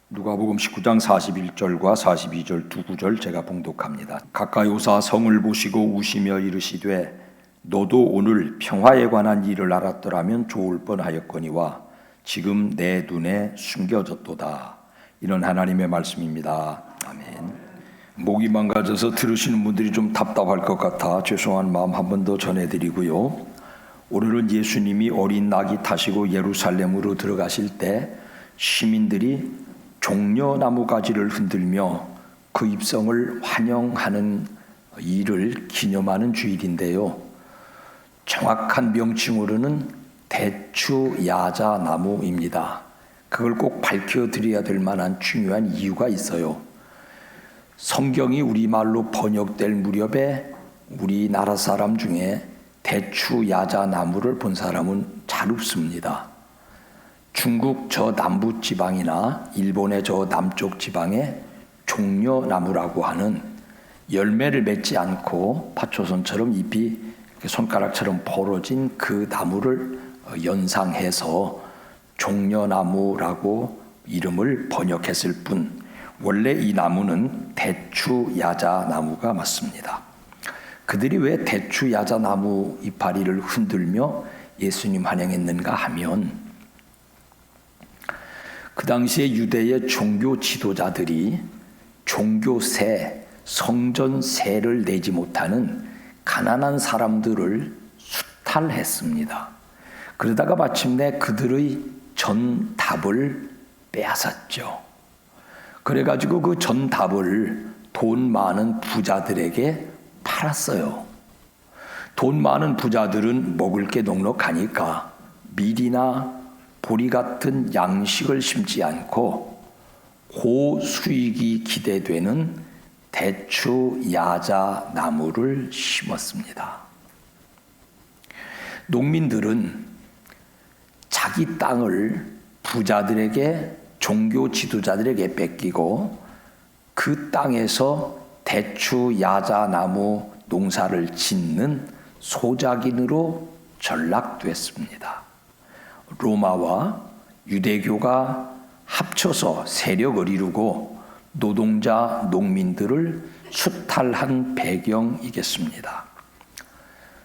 누가복음 19장 41절과 42절 두 구절 제가 봉독합니다. 가까이 오사 성을 보시고 우시며 이르시되 너도 오늘 평화에 관한 일을 알았더라면 좋을 뻔하였거니와 지금 내 눈에 숨겨졌도다. 이런 하나님의 말씀입니다. 아멘. 목이 망가져서 들으시는 분들이 좀 답답할 것 같아 죄송한 마음 한 번 더 전해드리고요. 오늘은 예수님이 어린 낙이 타시고 예루살렘으로 들어가실 때 시민들이 종려나무 가지를 흔들며 그 입성을 환영하는 일을 기념하는 주일인데요. 정확한 명칭으로는 대추야자나무입니다. 그걸 꼭 밝혀드려야 될 만한 중요한 이유가 있어요. 성경이 우리말로 번역될 무렵에 우리나라 사람 중에 대추야자나무를 본 사람은 잘 없습니다. 중국 저 남부 지방이나 일본의 저 남쪽 지방에 종려나무라고 하는 열매를 맺지 않고 파초선처럼 잎이 손가락처럼 벌어진 그 나무를 연상해서 종려나무라고 이름을 번역했을 뿐 원래 이 나무는 대추야자나무가 맞습니다. 그들이 왜 대추야자나무 이파리를 흔들며 예수님 환영했는가 하면 그 당시에 유대의 종교 지도자들이 종교세, 성전세를 내지 못하는 가난한 사람들을 수탈했습니다. 그러다가 마침내 그들의 전답을 빼앗았죠. 그래가지고 그 전답을 돈 많은 부자들에게 팔았어요. 돈 많은 부자들은 먹을 게 넉넉하니까 밀이나 보리 같은 양식을 심지 않고 고수익이 기대되는 대추야자나무를 심었습니다. 농민들은 자기 땅을 부자들에게 종교 지도자들에게 뺏기고 그 땅에서 대추야자나무 농사를 짓는 소작인으로 전락됐습니다. 로마와 유대교가 합쳐서 세력을 이루고 노동자, 농민들을 수탈한 배경이겠습니다.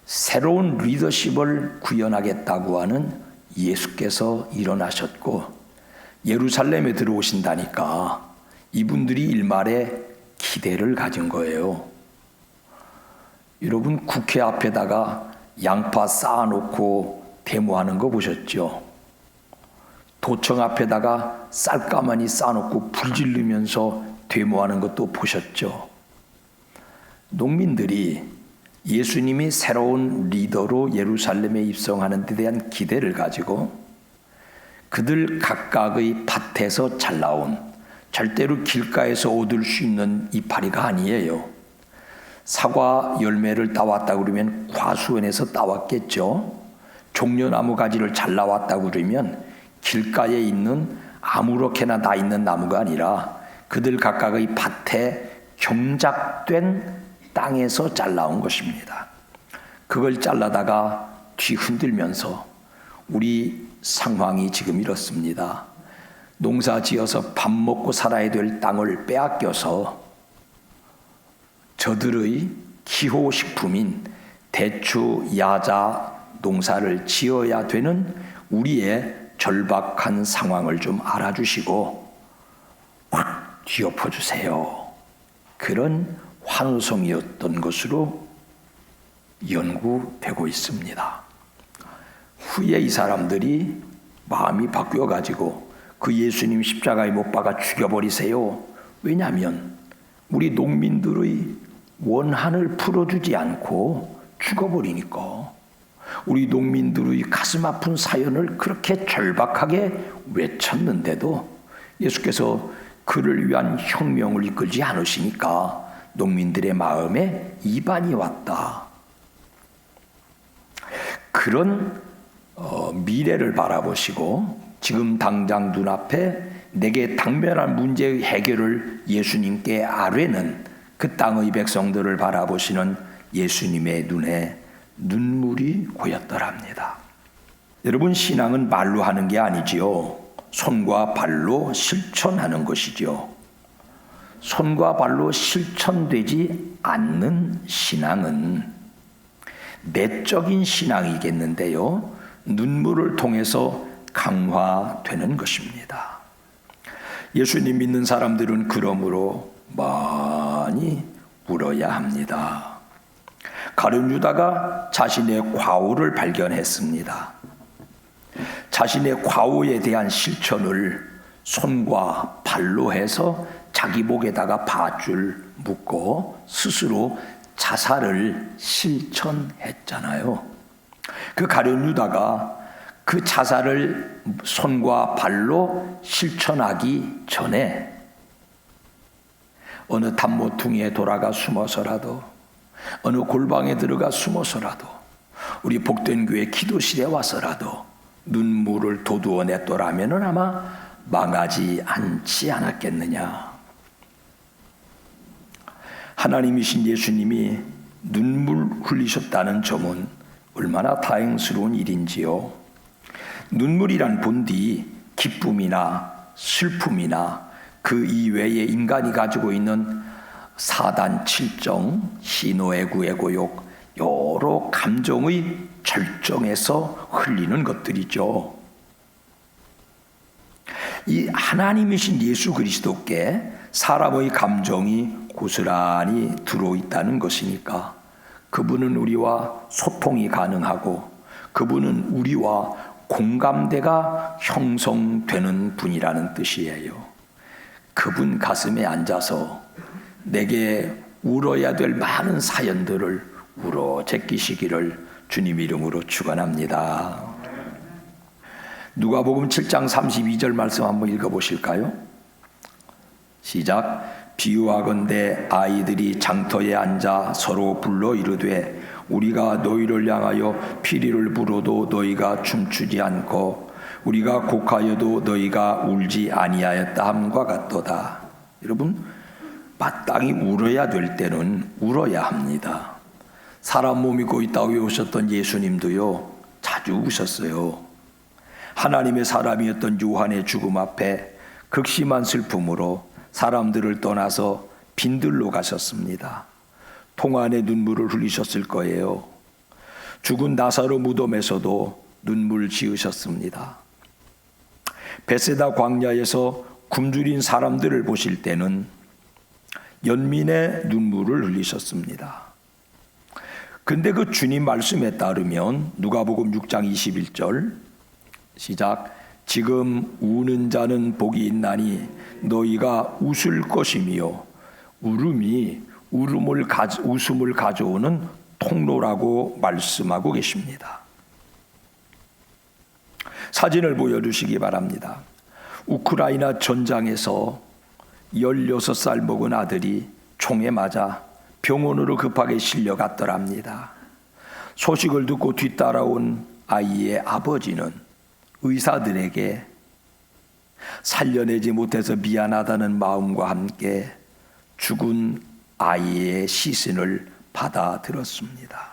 새로운 리더십을 구현하겠다고 하는 예수께서 일어나셨고 예루살렘에 들어오신다니까 이분들이 일말에 기대를 가진 거예요. 여러분 국회 앞에다가 양파 쌓아놓고 데모하는 거 보셨죠? 도청 앞에다가 쌀가마니 쌓아놓고 불 지르면서 데모하는 것도 보셨죠? 농민들이 예수님이 새로운 리더로 예루살렘에 입성하는 데 대한 기대를 가지고 그들 각각의 밭에서 잘 나온 절대로 길가에서 얻을 수 있는 이파리가 아니에요. 사과 열매를 따왔다 그러면 과수원에서 따왔겠죠. 종려나무 가지를 잘 나왔다고 그러면 길가에 있는 아무렇게나 나 있는 나무가 아니라 그들 각각의 밭에 경작된 땅에서 잘라온 것입니다. 그걸 잘라다가 뒤 흔들면서 우리 상황이 지금 이렇습니다. 농사 지어서 밥 먹고 살아야 될 땅을 빼앗겨서 저들의 기호식품인 대추야자 농사를 지어야 되는 우리의 절박한 상황을 좀 알아주시고 확 뒤엎어주세요. 그런 환호성이었던 것으로 연구되고 있습니다. 후에 이 사람들이 마음이 바뀌어가지고 그 예수님 십자가에 못 박아 죽여버리세요. 왜냐하면 우리 농민들의 원한을 풀어주지 않고 죽어버리니까. 우리 농민들의 가슴 아픈 사연을 그렇게 절박하게 외쳤는데도 예수께서 그를 위한 혁명을 이끌지 않으시니까 농민들의 마음에 이반이 왔다. 그런 미래를 바라보시고 지금 당장 눈앞에 내게 당면한 문제의 해결을 예수님께 아뢰는 그 땅의 백성들을 바라보시는 예수님의 눈에 눈물이 고였더랍니다. 여러분, 신앙은 말로 하는 게 아니지요. 손과 발로 실천하는 것이지요. 손과 발로 실천되지 않는 신앙은 내적인 신앙이겠는데요, 눈물을 통해서 강화되는 것입니다. 예수님 믿는 사람들은 그러므로 많이 울어야 합니다. 가룟 유다가 자신의 과오를 발견했습니다. 자신의 과오에 대한 실천을 손과 발로 해서 자기 목에다가 밧줄 묶고 스스로 자살을 실천했잖아요. 그 가룟 유다가 그 자살을 손과 발로 실천하기 전에 어느 단모퉁이에 돌아가 숨어서라도, 어느 골방에 들어가 숨어서라도, 우리 복된 교회 기도실에 와서라도 눈물을 도두어 냈더라면 아마 망하지 않지 않았겠느냐. 하나님이신 예수님이 눈물 흘리셨다는 점은 얼마나 다행스러운 일인지요. 눈물이란 본디 기쁨이나 슬픔이나 그 이외에 인간이 가지고 있는 사단, 칠정, 희노애구, 애고욕, 여러 감정의 절정에서 흘리는 것들이죠. 이 하나님이신 예수 그리스도께 사람의 감정이 고스란히 들어있다는 것이니까 그분은 우리와 소통이 가능하고 그분은 우리와 공감대가 형성되는 분이라는 뜻이에요. 그분 가슴에 앉아서 내게 울어야 될 많은 사연들을 울어 제끼시기를 주님 이름으로 축원합니다. 누가복음 7장 32절 말씀 한번 읽어보실까요? 시작. 비유하건대 아이들이 장터에 앉아 서로 불러 이르되 우리가 너희를 향하여 피리를 불어도 너희가 춤추지 않고 우리가 곡하여도 너희가 울지 아니하였다 함과 같도다. 여러분, 마땅히 울어야 될 때는 울어야 합니다. 사람 몸이 고이 땅에 오셨던 예수님도요, 자주 우셨어요. 하나님의 사람이었던 요한의 죽음 앞에 극심한 슬픔으로 사람들을 떠나서 빈들로 가셨습니다. 통안에 눈물을 흘리셨을 거예요. 죽은 나사로 무덤에서도 눈물 지으셨습니다. 베세다 광야에서 굶주린 사람들을 보실 때는 연민의 눈물을 흘리셨습니다. 근데 그 주님 말씀에 따르면 누가복음 6장 21절 시작. 지금 우는 자는 복이 있나니 너희가 웃을 것이며 울음이 웃음을 가져오는 통로라고 말씀하고 계십니다. 사진을 보여주시기 바랍니다. 우크라이나 전장에서 16살 먹은 아들이 총에 맞아 병원으로 급하게 실려갔더랍니다. 소식을 듣고 뒤따라온 아이의 아버지는 의사들에게 살려내지 못해서 미안하다는 마음과 함께 죽은 아이의 시신을 받아들었습니다.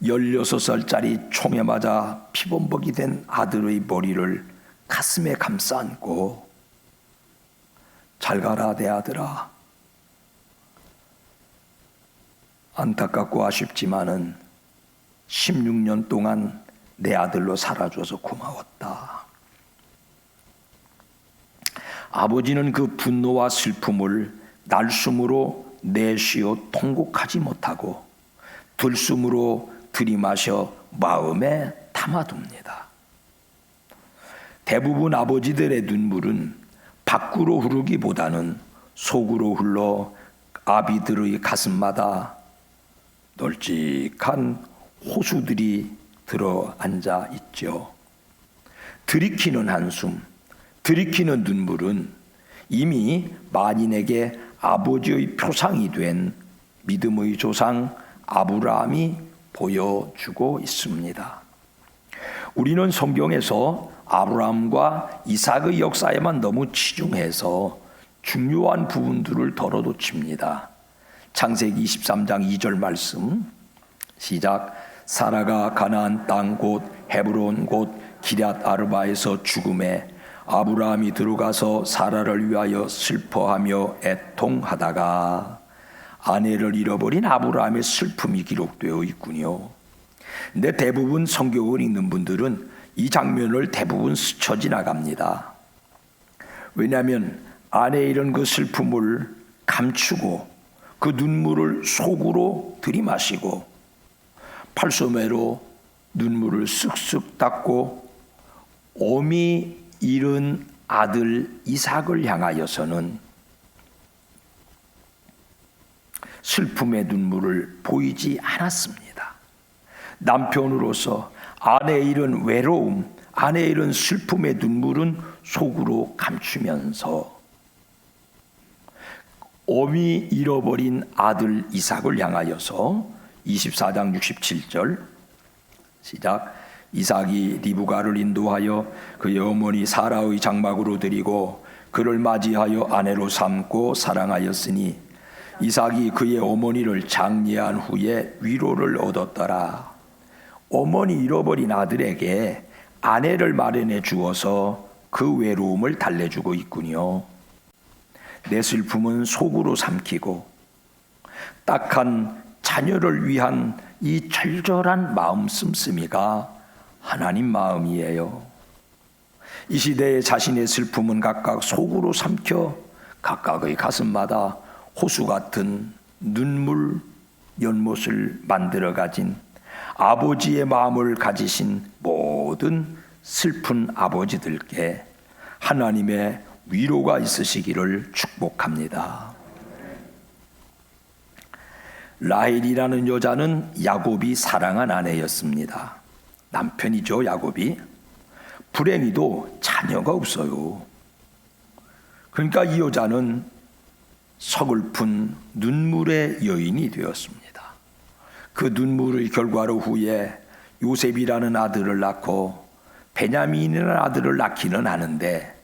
16살짜리 총에 맞아 피범벅이 된 아들의 머리를 가슴에 감싸 안고 잘 가라 내 아들아. 안타깝고 아쉽지만은 16년 동안 내 아들로 살아줘서 고마웠다. 아버지는 그 분노와 슬픔을 날숨으로 내쉬어 통곡하지 못하고 들숨으로 들이마셔 마음에 담아둡니다. 대부분 아버지들의 눈물은 밖으로 흐르기보다는 속으로 흘러 아비들의 가슴마다 널찍한 호수들이 들어앉아 있죠. 들이키는 한숨, 들이키는 눈물은 이미 만인에게 아버지의 표상이 된 믿음의 조상 아브라함이 보여주고 있습니다. 우리는 성경에서 아브라함과 이삭의 역사에만 너무 치중해서 중요한 부분들을 덜어놓칩니다. 창세기 23장 2절 말씀 시작. 사라가 가나안 땅 곧 헤브론 곧 기럇 아르바에서 죽음에 아브라함이 들어가서 사라를 위하여 슬퍼하며 애통하다가 아내를 잃어버린 아브라함의 슬픔이 기록되어 있군요. 근데 대부분 성경을 읽는 분들은 이 장면을 대부분 스쳐 지나갑니다. 왜냐하면 아내 잃은 그 슬픔을 감추고 그 눈물을 속으로 들이마시고 팔소매로 눈물을 쓱쓱 닦고 어미 잃은 아들 이삭을 향하여서는 슬픔의 눈물을 보이지 않았습니다. 남편으로서 아내 잃은 외로움, 아내 잃은 슬픔의 눈물은 속으로 감추면서 어미 잃어버린 아들 이삭을 향하여서 24장 67절 시작. 이삭이 리브가를 인도하여 그의 어머니 사라의 장막으로 들이고 그를 맞이하여 아내로 삼고 사랑하였으니 이삭이 그의 어머니를 장례한 후에 위로를 얻었더라. 어머니 잃어버린 아들에게 아내를 마련해 주어서 그 외로움을 달래주고 있군요. 내 슬픔은 속으로 삼키고 딱한 자녀를 위한 이 절절한 마음 씀씀이가 하나님 마음이에요. 이 시대의 자신의 슬픔은 각각 속으로 삼켜 각각의 가슴마다 호수 같은 눈물 연못을 만들어 가진 아버지의 마음을 가지신 모든 슬픈 아버지들께 하나님의 위로가 있으시기를 축복합니다. 라헬이라는 여자는 야곱이 사랑한 아내였습니다. 남편이죠, 야곱이. 불행히도 자녀가 없어요. 그러니까 이 여자는 서글픈 눈물의 여인이 되었습니다. 그 눈물의 결과로 후에 요셉이라는 아들을 낳고 베냐민이라는 아들을 낳기는 하는데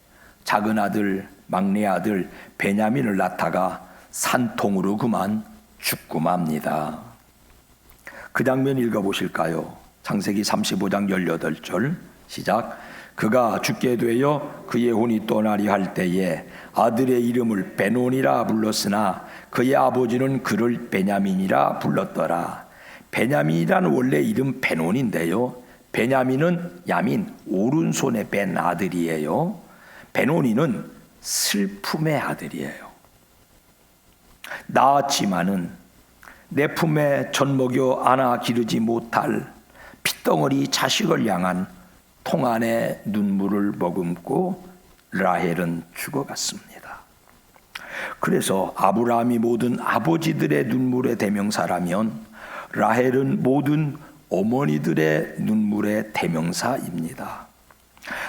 작은 아들, 막내 아들 베냐민을 낳다가 산통으로 그만 죽고 맙니다. 그 장면 읽어보실까요? 창세기 35장 18절 시작. 그가 죽게 되어 그의 혼이 떠나리 할 때에 아들의 이름을 베논이라 불렀으나 그의 아버지는 그를 베냐민이라 불렀더라. 베냐민이라는 원래 이름 베논인데요, 베냐민은 야민 오른손에 뺀 아들이에요. 베논이는 슬픔의 아들이에요. 낳았지만은 내 품에 젖먹여 안아 기르지 못할 핏덩어리 자식을 향한 통안의 눈물을 머금고 라헬은 죽어갔습니다. 그래서 아브라함이 모든 아버지들의 눈물의 대명사라면 라헬은 모든 어머니들의 눈물의 대명사입니다.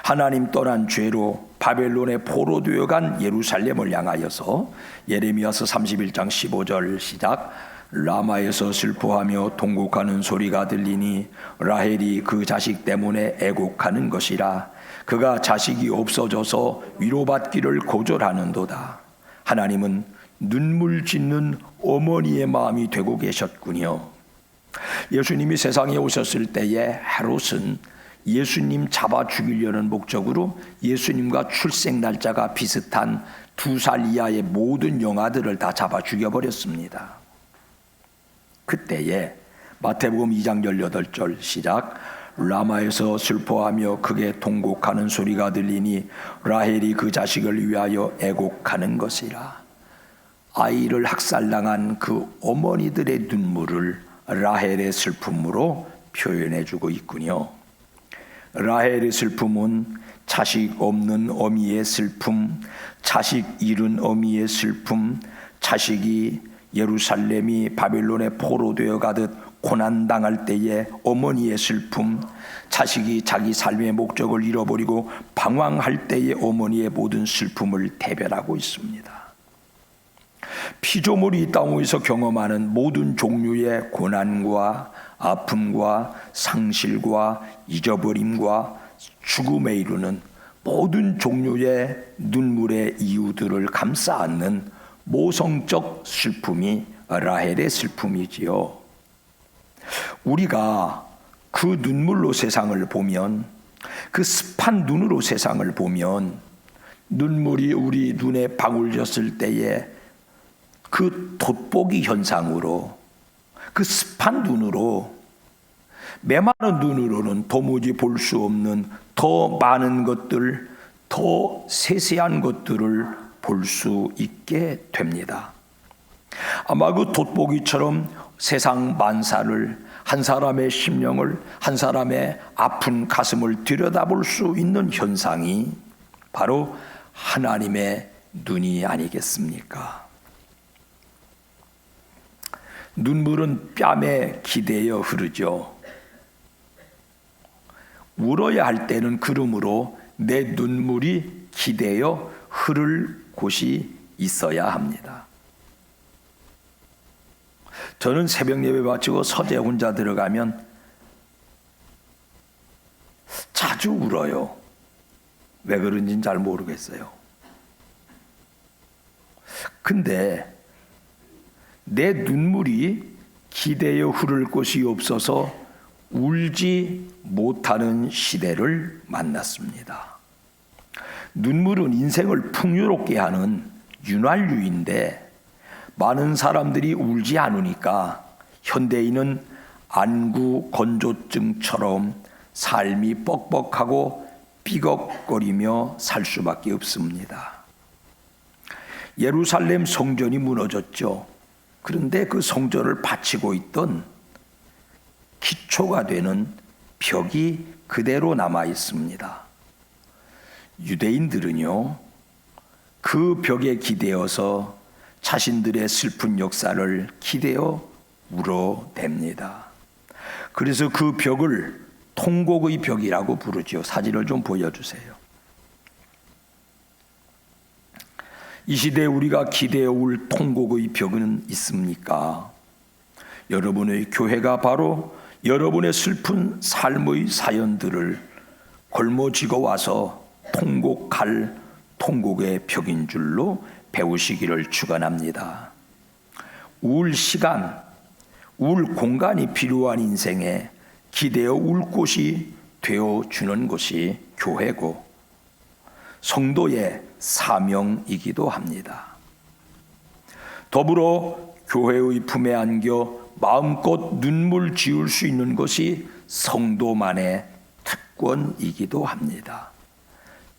하나님 떠난 죄로 바벨론에 포로되어 간 예루살렘을 향하여서 예레미야서 31장 15절 시작. 라마에서 슬퍼하며 통곡하는 소리가 들리니 라헬이 그 자식 때문에 애곡하는 것이라. 그가 자식이 없어져서 위로받기를 고절하는도다. 하나님은 눈물 짓는 어머니의 마음이 되고 계셨군요. 예수님이 세상에 오셨을 때에 헤롯은 예수님 잡아 죽이려는 목적으로 예수님과 출생 날짜가 비슷한 2살 이하의 모든 영아들을 다 잡아 죽여버렸습니다. 그때에 마태복음 2장 18절 시작. 라마에서 슬퍼하며 크게 통곡하는 소리가 들리니 라헬이 그 자식을 위하여 애곡하는 것이라. 아이를 학살당한 그 어머니들의 눈물을 라헬의 슬픔으로 표현해주고 있군요. 라헬의 슬픔은 자식 없는 어미의 슬픔, 자식 잃은 어미의 슬픔, 자식이 예루살렘이 바벨론에 포로되어 가듯 고난당할 때의 어머니의 슬픔, 자식이 자기 삶의 목적을 잃어버리고 방황할 때의 어머니의 모든 슬픔을 대변하고 있습니다. 피조물이 이 땅 위에서 경험하는 모든 종류의 고난과 아픔과 상실과 잊어버림과 죽음에 이르는 모든 종류의 눈물의 이유들을 감싸 안는 모성적 슬픔이 라헬의 슬픔이지요. 우리가 그 눈물로 세상을 보면, 그 습한 눈으로 세상을 보면, 눈물이 우리 눈에 방울졌을 때에 그 돋보기 현상으로, 그 습한 눈으로, 메마른 눈으로는 도무지 볼 수 없는 더 많은 것들, 더 세세한 것들을 볼 수 있게 됩니다. 아마 그 돋보기처럼 세상 만사를, 한 사람의 심령을, 한 사람의 아픈 가슴을 들여다볼 수 있는 현상이 바로 하나님의 눈이 아니겠습니까? 눈물은 뺨에 기대어 흐르죠. 울어야 할 때는 그러므로 내 눈물이 기대어 흐를 곳이 있어야 합니다. 저는 새벽 예배 마치고 서재 혼자 들어가면 자주 울어요. 왜 그런지는 잘 모르겠어요. 근데 내 눈물이 기대어 흐를 곳이 없어서 울지 못하는 시대를 만났습니다. 눈물은 인생을 풍요롭게 하는 윤활유인데 많은 사람들이 울지 않으니까 현대인은 안구 건조증처럼 삶이 뻑뻑하고 삐걱거리며 살 수밖에 없습니다. 예루살렘 성전이 무너졌죠. 그런데 그 성전을 바치고 있던 기초가 되는 벽이 그대로 남아 있습니다. 유대인들은요, 그 벽에 기대어서 자신들의 슬픈 역사를 기대어 울어댑니다. 그래서 그 벽을 통곡의 벽이라고 부르죠. 사진을 좀 보여주세요. 이 시대에 우리가 기대어 울 통곡의 벽은 있습니까? 여러분의 교회가 바로 여러분의 슬픈 삶의 사연들을 걸머쥐고 와서 통곡할 통곡의 벽인 줄로 배우시기를 축원합니다. 울 시간, 울 공간이 필요한 인생에 기대어 울 곳이 되어주는 것이 교회고 성도의 사명이기도 합니다. 더불어 교회의 품에 안겨 마음껏 눈물 지을 수 있는 것이 성도만의 특권이기도 합니다.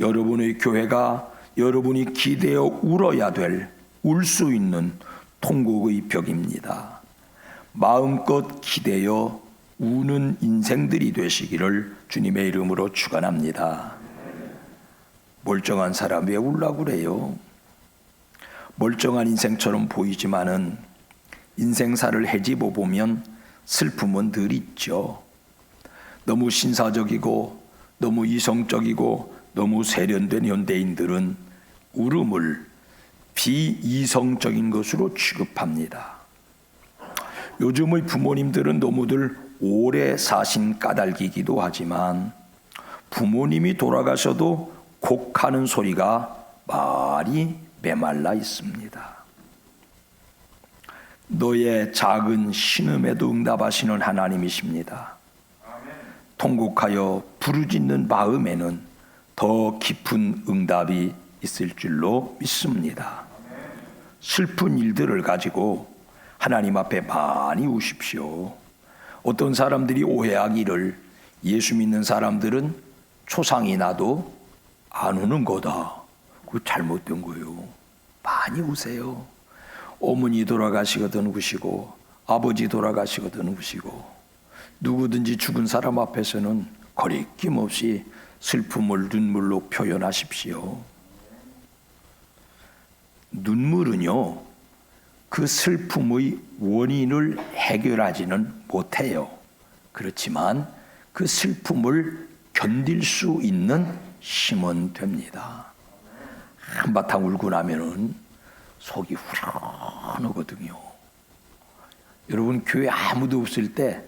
여러분의 교회가 여러분이 기대어 울어야 될 울 수 있는 통곡의 벽입니다. 마음껏 기대어 우는 인생들이 되시기를 주님의 이름으로 축원합니다. 멀쩡한 사람 왜 울라고 그래요? 멀쩡한 인생처럼 보이지만은 인생사를 헤집어 보면 슬픔은 늘 있죠. 너무 신사적이고 너무 이성적이고 너무 세련된 현대인들은 울음을 비이성적인 것으로 취급합니다. 요즘의 부모님들은 너무들 오래 사신 까닭이기도 하지만 부모님이 돌아가셔도 곡하는 소리가 많이 메말라 있습니다. 너의 작은 신음에도 응답하시는 하나님이십니다. 통곡하여 부르짖는 마음에는 더 깊은 응답이 있을 줄로 믿습니다. 슬픈 일들을 가지고 하나님 앞에 많이 우십시오. 어떤 사람들이 오해하기를 예수 믿는 사람들은 초상이 나도 안 우는 거다. 그거 잘못된 거예요. 많이 우세요. 어머니 돌아가시거든 우시고 아버지 돌아가시거든 우시고 누구든지 죽은 사람 앞에서는 거리낌 없이 슬픔을 눈물로 표현하십시오. 눈물은요, 그 슬픔의 원인을 해결하지는 못해요. 그렇지만 그 슬픔을 견딜 수 있는 힘은 됩니다. 한바탕 울고 나면은 속이 후련하거든요. 여러분 교회 아무도 없을 때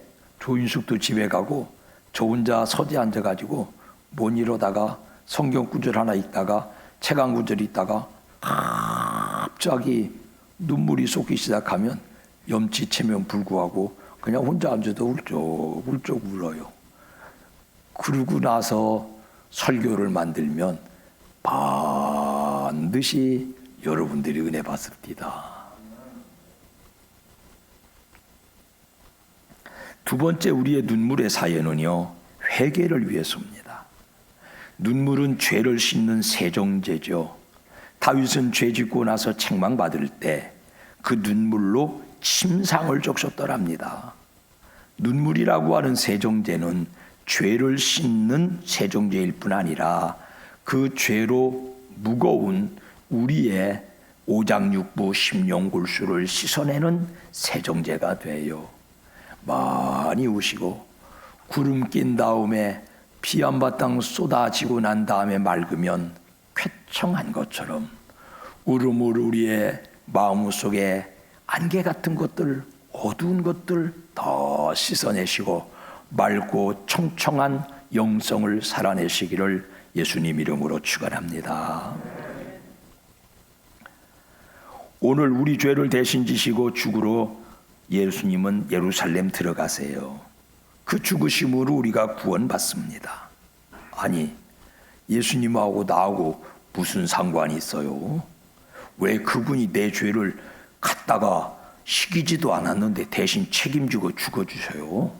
조인숙도 집에 가고 저 혼자 서재 앉아가지고 모니로다가 성경 구절 하나 읽다가 책 한 구절 읽다가 갑자기 눈물이 쏟기 시작하면 염치체면 불구하고 그냥 혼자 앉아도 울적울적 울어요. 그러고 나서 설교를 만들면 반드시 여러분들이 은혜 받습니다. 두 번째 우리의 눈물의 사연은요, 회개를 위해서입니다. 눈물은 죄를 씻는 세정제죠. 다윗은 죄 짓고 나서 책망받을 때 그 눈물로 침상을 적셨더랍니다. 눈물이라고 하는 세정제는 죄를 씻는 세정제일 뿐 아니라 그 죄로 무거운 우리의 오장육부 심령골수를 씻어내는 세정제가 돼요. 많이 우시고 구름 낀 다음에 비 한바탕 쏟아지고 난 다음에 맑으면 쾌청한 것처럼 울음을 우리의 마음속에 안개 같은 것들, 어두운 것들 더 씻어내시고 맑고 청청한 영성을 살아내시기를 예수님 이름으로 축원합니다. 오늘 우리 죄를 대신 지시고 죽으러 예수님은 예루살렘 들어가세요. 그 죽으심으로 우리가 구원받습니다. 아니, 예수님하고 나하고 무슨 상관이 있어요? 왜 그분이 내 죄를 갖다가 시키지도 않았는데 대신 책임지고 죽어주셔요?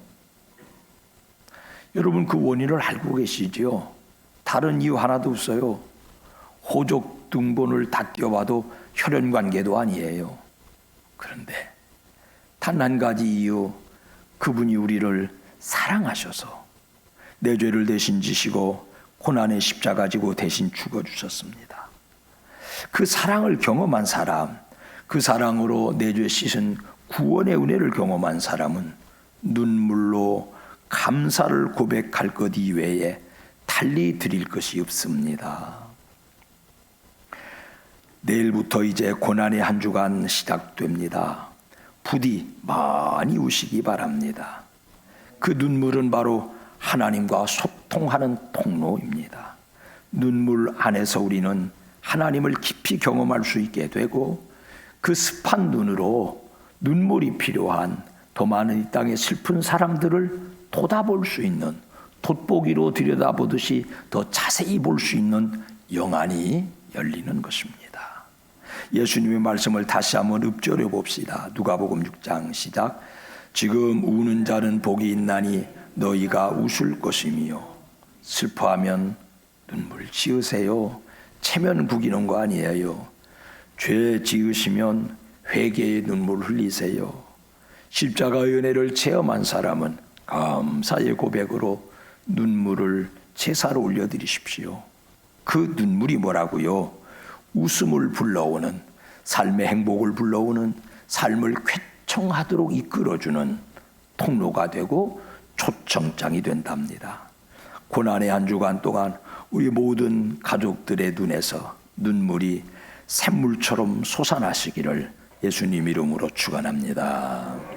여러분 그 원인을 알고 계시죠? 다른 이유 하나도 없어요. 호적 등본을 다 띄워봐도 혈연관계도 아니에요. 그런데 단 한 가지 이유, 그분이 우리를 사랑하셔서 내 죄를 대신 지시고 고난의 십자가 지고 대신 죽어주셨습니다. 그 사랑을 경험한 사람, 그 사랑으로 내 죄 씻은 구원의 은혜를 경험한 사람은 눈물로 감사를 고백할 것 이외에 달리 드릴 것이 없습니다. 내일부터 이제 고난의 한 주간 시작됩니다. 부디 많이 우시기 바랍니다. 그 눈물은 바로 하나님과 소통하는 통로입니다. 눈물 안에서 우리는 하나님을 깊이 경험할 수 있게 되고 그 습한 눈으로 눈물이 필요한 더 많은 이 땅의 슬픈 사람들을 돋아볼 수 있는, 돋보기로 들여다보듯이 더 자세히 볼 수 있는 영안이 열리는 것입니다. 예수님의 말씀을 다시 한번 읊조려 봅시다. 누가복음 6장 시작. 지금 우는 자는 복이 있나니 너희가 웃을 것이며 슬퍼하면 눈물 지으세요. 체면 구기는 거 아니에요. 죄 지으시면 회개의 눈물 흘리세요. 십자가의 은혜를 체험한 사람은 감사의 고백으로 눈물을 제사로 올려드리십시오. 그 눈물이 뭐라고요? 웃음을 불러오는, 삶의 행복을 불러오는, 삶을 쾌청하도록 이끌어주는 통로가 되고 초청장이 된답니다. 고난의 한 주간 동안 우리 모든 가족들의 눈에서 눈물이 샘물처럼 솟아나시기를 예수님 이름으로 축원합니다.